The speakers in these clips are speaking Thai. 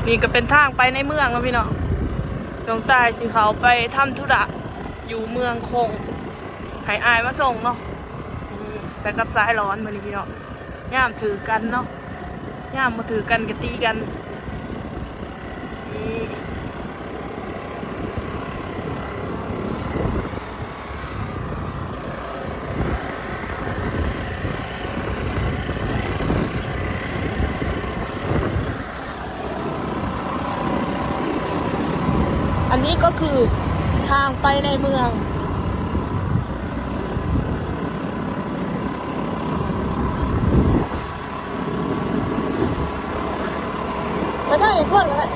นี่ก็เป็นทางไปในเมืองนะพี่น้องตรงใต้สิเขาไปทำธุระอยู่เมืองคงให้อายมาส่งเนาะแต่กับสายร้อนมานี่พี่น้องย่ามถือกันเนาะย่ามมาถือกันกะตีกันอันนี้ก็คือทางไปในเมืองไปทางอีกคนเลย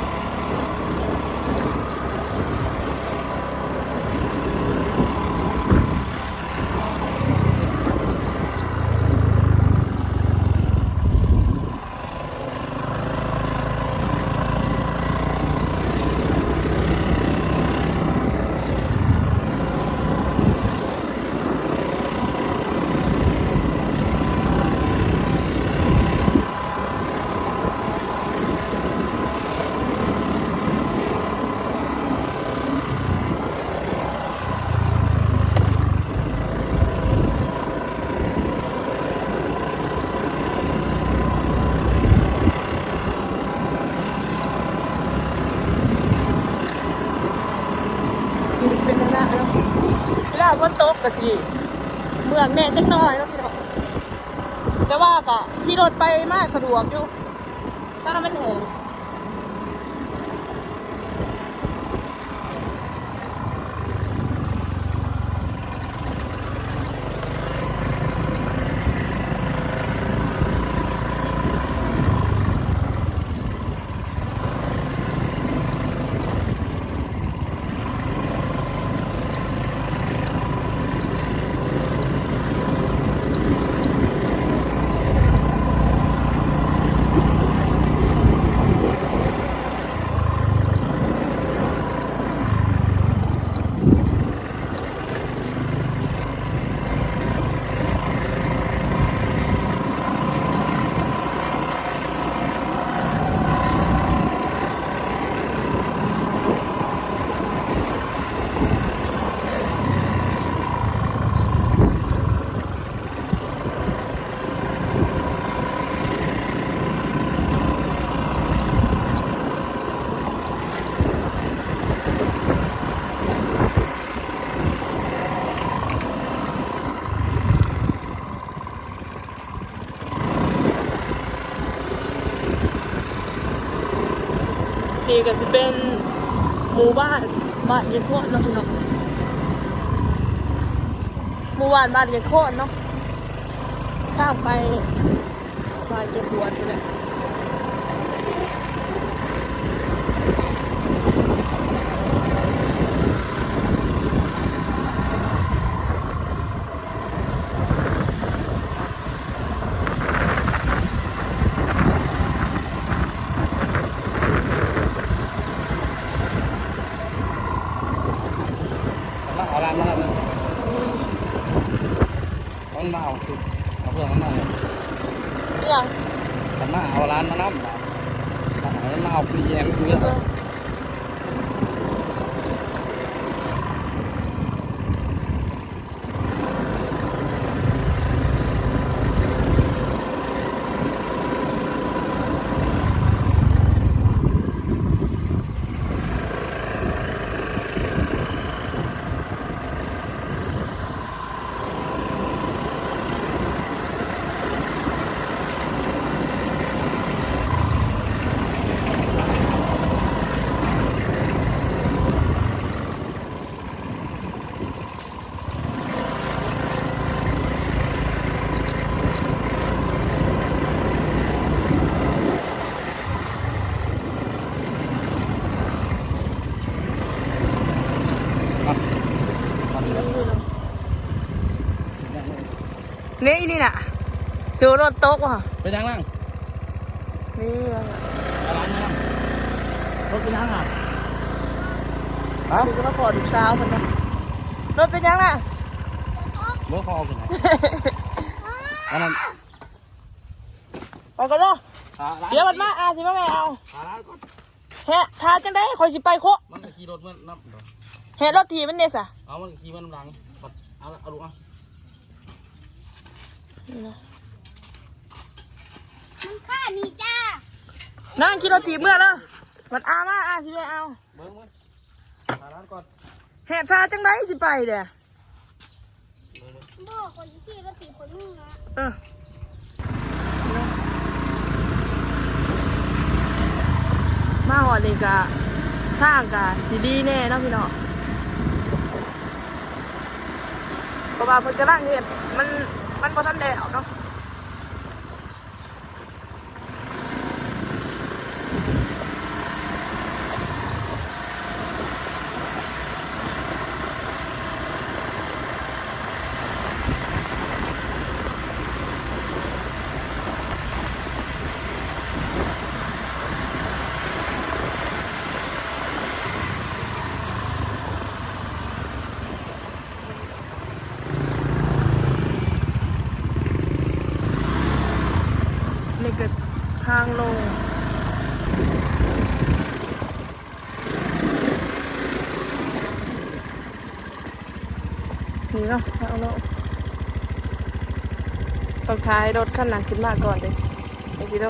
เป็นระนาเนาะเวลาฝนตกก็สิเมืองแม่จังน้อยเนาะพี่น้องแต่ว่าก็ขี่รถไปมาสะดวกอยู่ถ้ามันแห้งนี่ก็จะเป็นหมู่บ้านเย็นโคตรเนาะพี่น้องหมู่บ้านเย็นโคตรเนาะข้ามไปบ้านเย็นบัวนี่แหละเอาร้านมาแล้วนะมันมาเอาเพื่อนมันมาเลย อย่าง มันมาเอาร้านมาน้ำมันมาเอาปีแยมเยอะนี่น่ะซื้อรถโต๊ะว่ะไปทางนั่งนี่เอาร้านมาน้ำรถไปทางอ่ะดูก็มาขอดูเช้ามันนะรถเป็นยังน่ะรถเขาเอาไปไหนอันนั้น ไปกันเนาะเดี๋ยวมันมาสิมาไม่เอาร้านก่อน แฮะทาจังได้คอยสิไปโค มันก็ขี่รถมันนับเดี๋ยว แฮะรถทีมันเนี่ยสะ เอามันขี่มันหลังเอาลูกอ่ะ นี่นะ มันค่านี่จ้า นั่งขี่รถทีเมื่อแล้วมันอามาอาสิไปเอา เบิ้งหาร้านก่อน แฮะทาจังได้สิไปเด้อ บอกคนที่รถถีบคนนึงนะ เออมาหอดนี่กะทางกะดีๆแน่เนาะพี่น้องเพราะว่าเพิ่นกำลังเฮ็ดมันบ่ทันแล้วเนาะนี่ก็ทางลงนี่เนาะทางลงต้องท้ายรถขั้นหนักขึ้นมาก่อนเลยไอ้สิโด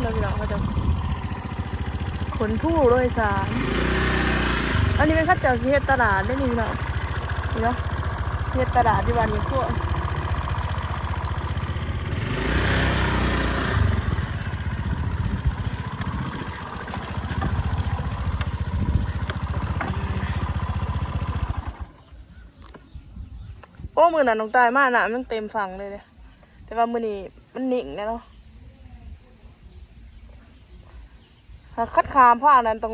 แล้วพี่น้องเขาจะขนผู้โดยสารอันนี้เป็นข้าเจ้าสิเฮ็ดตลาดได้นี่พี่น้องนี่เนาะเฮ็ดตลาดที่วันนี้พวกโอ้มือน่ะน้องตายมากน่ะมันเต็มฝั่งเลยแต่ว่ามือนี้มันหนิ่งนะเนาะหากคัดคามผ้านั้นต้อง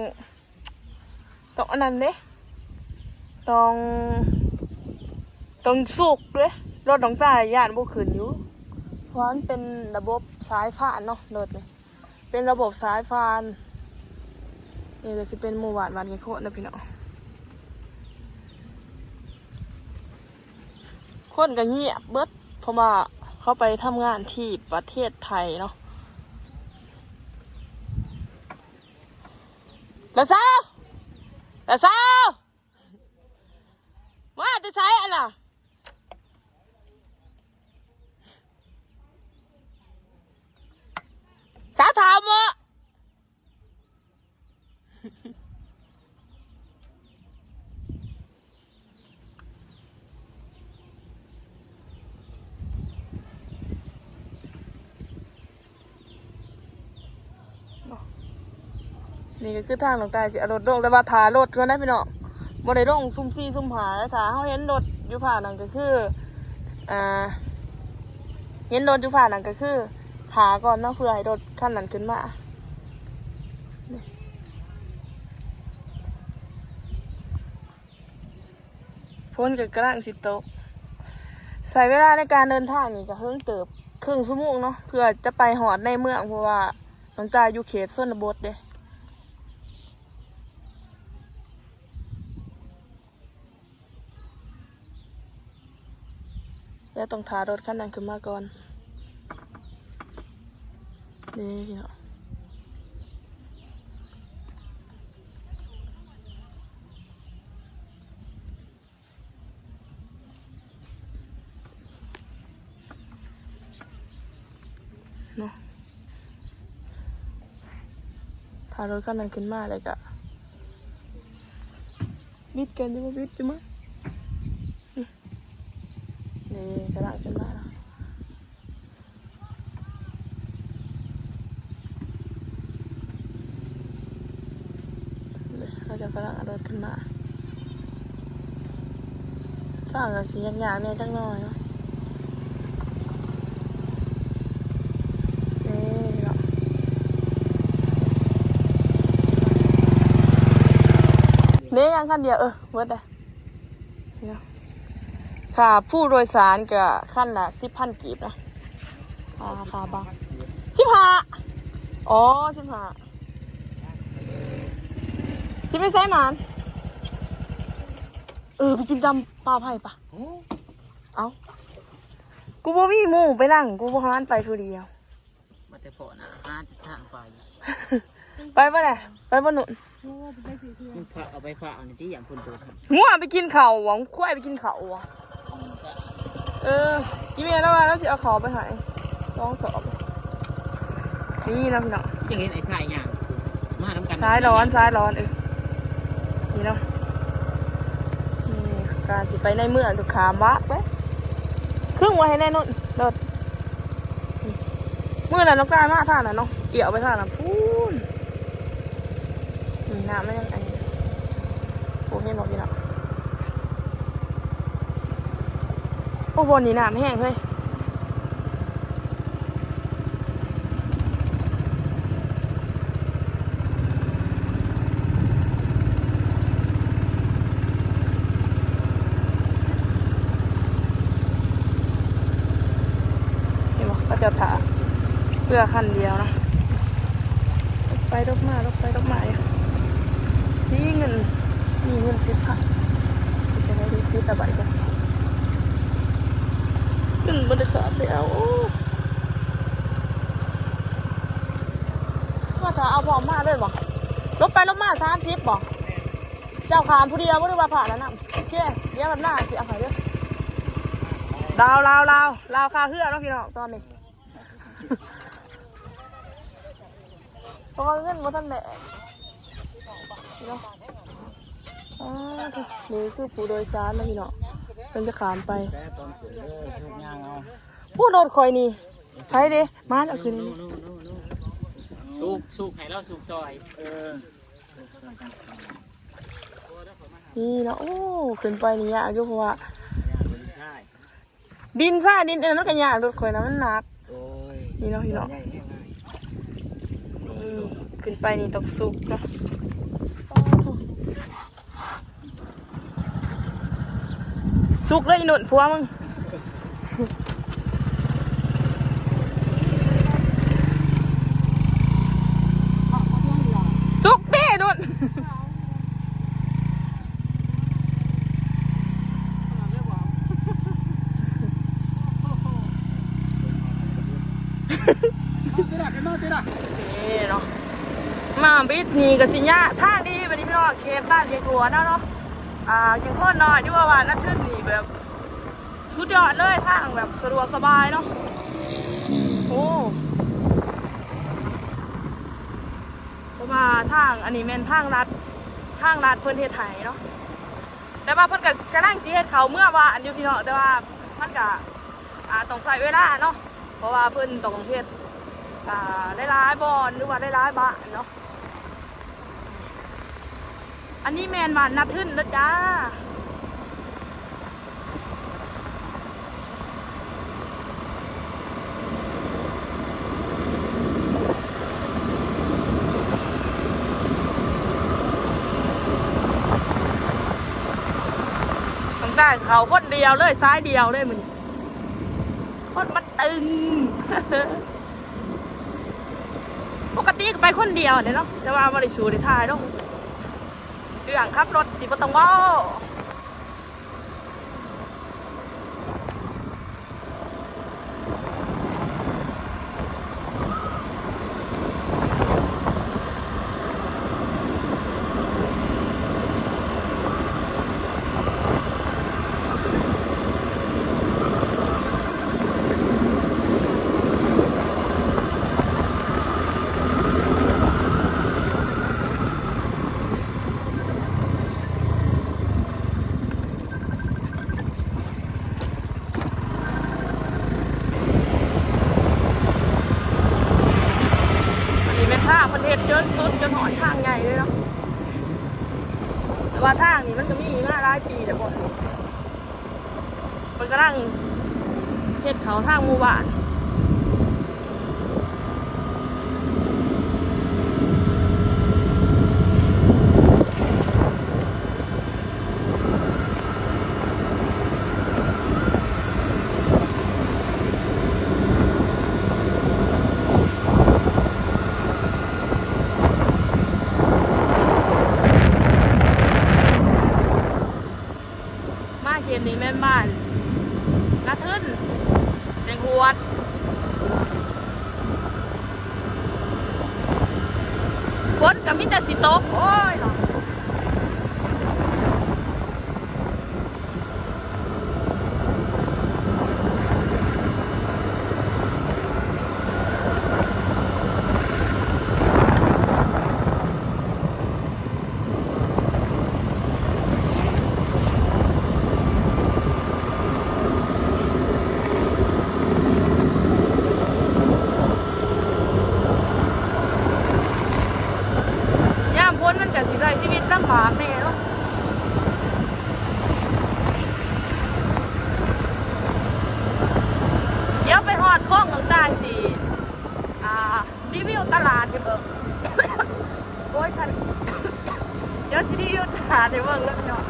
อันนั้นเด้ต้องสุกเลยรถน้องตายย่านบ่ขึ้นอยู่เพราะมันเป็นระบบสายฟ้าเนาะรถนี่เป็นระบบสายฟ้านี่ก็สิเป็นหมู่บ้านวันโคตรนะพี่น้องคนก็เงียบเบิดเพราะว่าเขาไปทำงานที่ประเทศไทยเนาะแล้วสาวมาจะใช้อันน่ะสาวถามว่านี่ก็คือทางหลวงตาสิเอารถลงแต่ว่าถารถก็นะพี่น้องบ่ได้ลงซุ่มซี่ซุ่มหาแล้วถ้าเขาเห็นรถอยู่ผ่านนั่นก็คือเห็นรถอยู่ผ่านนั่นก็คือถาก่อนเนาะเพื่อให้รถคันนั้นขึ้นมาพ้นกับกระลังสิตกใส่เวลาในการเดินทางนี่ก็เพิ่งเติบครึ่งชั่วโมงเนาะเพื่อจะไปหอดในเมืองเพราะว่าหลวงตาอยู่เขตชนบทเด้แล้วต้องถารถคันนั้นขึ้นมาก่อนนี่พี่น้องเนาะถารถคันนั้นขึ้นมาเลยกะบิดกันดิว่าบิดจิมั้ยนี่กระดาษขึ้นมาแล้วเราจะกระดาษรถขึ้นมาถ้าเราสียากๆเนี่ยจังหน่อยเนาะนี่ยังขั้นเดียวเวิร์ดเลยค่ะผู้โดยสารกับขั้นละ10,000 กีบนะค่ะบ้าง15อ๋อ15ที่ไม่ใช่หมานไปกินตำปลาไผ่ปะเอากูบ่มีหมู่ไปนั่งกูบ่ฮ้านไปผู้เดียว มา แต่พอนะอาจะทางไป ไปป่ะเนี่ยไปป่ะหนุน มันพาเอาไปฝากอันนี้ที่อย่างคนตัวครับ งัวไปกินเข่าหวังควายไปกินเข่าหวังอีเมลแล้วมาแล้วสิเอาเขาไปใหายต้องสอบนี่นะพี่น้อง ยังเห็นไอ้สายอย่างมาทำกัน ซ้ายร้อนนี่เนาะนี่การสิไปในเมืองถูกขามวักเลยครึ่งไว้ให้แน่นอนรถเมื่อนั้นน้องกล้ามาท่าน่ะเนาะเกี่ยวไปท่าน่ะพูนน้ำมันยังไงโอ้เห็นบอกพี่น้องโอ้บนนี่น้ำแห้งเลยก็จะถาเพื่อคันเดียวนะรถไปรถมานี่เงินมีเงิน10 ค่ะจะได้ดูตะไบกันขึ้นบนเดือดไปเอาว่าถ้าเอาพอมาด้วยบ่รถไปรถมา30บ่เจ้าขามผู้เดียวไม่ได้ว่าผ่านแล้วนะเจ๊เดี๋ยวมันหน้าสิเอาไปเด้อลาวคาเฮือเนาะพี่น้องตอนนี้เพราะว่าเงินมาท่านแหละนี่เนาะนี่คือผู้โดยสารนะพี่เนาะเพิ่นจะขามไปผู้โดนคอยนี่ใครเด้มาแล้วคืนนี้ สูกให้เราสูกซอย นี่เนาะโอ้ขึ้นไปนี่ยากอยู่เพราะว่าดินซ่าดินนั่นก็ยากรถคอยนะมันหนักนี่เนาะพี่เนาะนี่ขึ้นไปนี่ต้องสุกเนาะสุกเลยอีหนุ่นผัวมึงสุกเด้นุ่นนี่เนาะมาบิดนี่กับสิญญาท่าดีวันนี้พี่น้องเขตบ้านเขตหัวเนาะเขตโคตรน้อยที่ว่านัดขึ้นนี่แบบสุดยอดเลยทางแบบสะดวกสบายเนาะโอ้เพราะว่าทางอันนี้แม่นทางลัดเพิ่นเฮ็ดไห้เนาะแต่ว่าเพิ่นก็นั่งจีเฮ็ดเขาเมื่อว่าอันอยู่พี่น้องแต่ว่ามันก็ต้องใส่เวลาเนาะเพราะว่าเพิ่นต้องเฮ็ดได้ร้ายบอลหรือว่าได้ร้ายบ้านเนาะอันนี้แมนบ้านนับขึ้นแล้วจ้าตั้งแต่เขาคนเดียวเลยซ้ายเดียวเลยมึงคนมันตึง ปกติก็ไปคนเดียวเนี่ยเนาะแต่ว่าบริสูทในท้ายเนาะเรื่องขับรถที่บ่ต้องเว้าทางประเทศเจนสุดจนหอยทางใหญ่เลยเนาะแต่ว่าทางนี้มันก็มีมาหลายปีแต่บ่มันก็นั่งเฮ็ดเขาทางหมู่บ้านเขตนี้แม่นบ้านนาทึนแดงหวด ฝนกับมิแต่สิตกโอ้ยเนาะย่ามพ้นมันกับสิใช้ชีวิตลำบากแน่เนาะเดี๋ยวไปหอดข้องต่างใต้สิรีวิวตลาดให้เบิ่ง โอ้ยคัน เดี๋ยวสิรีวิวตลาดให้เบิ่งแล้วพี่น้อง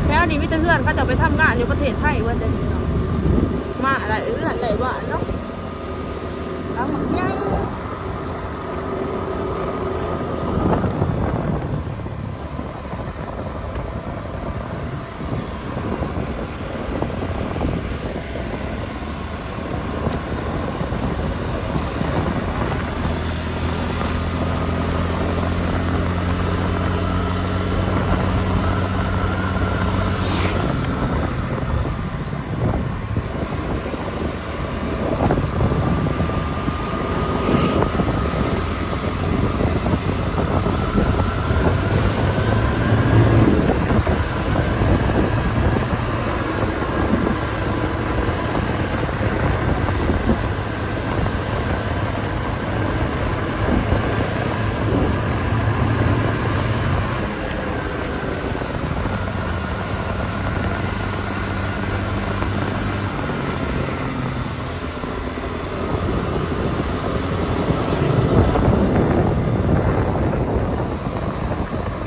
แล้วนี่มิตรเพื่อนเขาจะไปทำงานอยู่ประเทศไทยวันเดียวเนาะมาอะไรอะไรวะเนาะเอาหมดยัง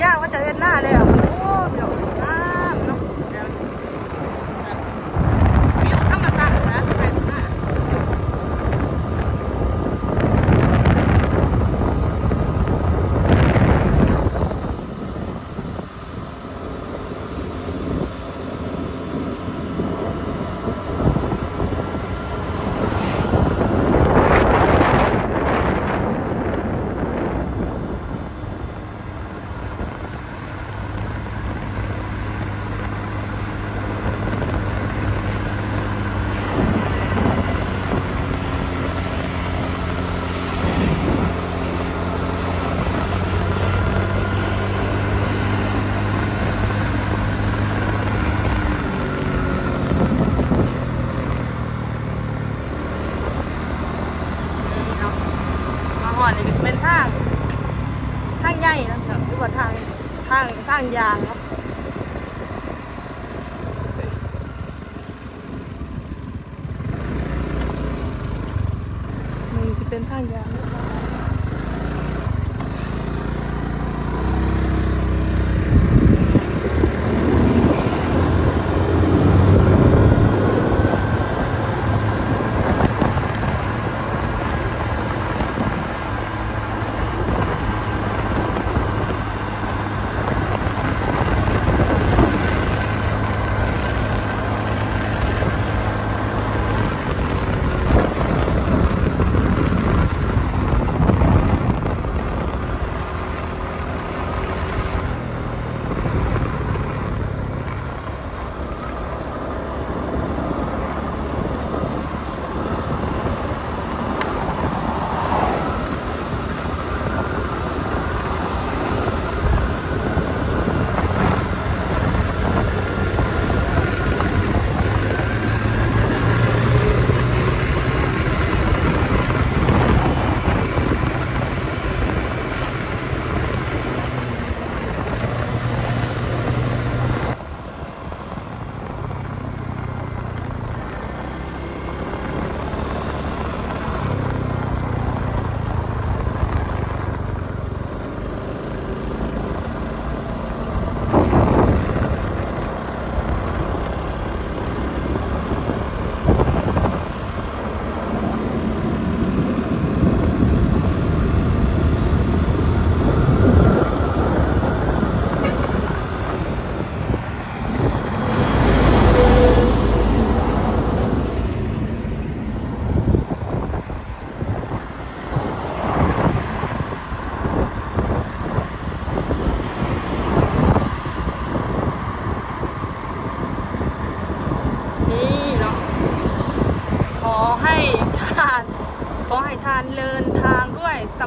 ย่าว่าจะเล่นหน้าเลยอ่ะโอ้เดี๋ยวน้ำเนาะเดี๋ยววิวธรรมศาสตร์นะไปหน้ามาหอดนี่ก็จะเป็นทางใหญ่นะครับหรือว่าทางยางเนาะนี่จะเป็นทางยาง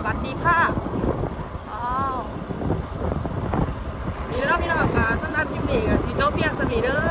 วัสดีค่ะอ้าวนี่แล้วพี่น้องก็สำหรับคลิปนี้ก็สิจบเพียงเท่านี้เด้อ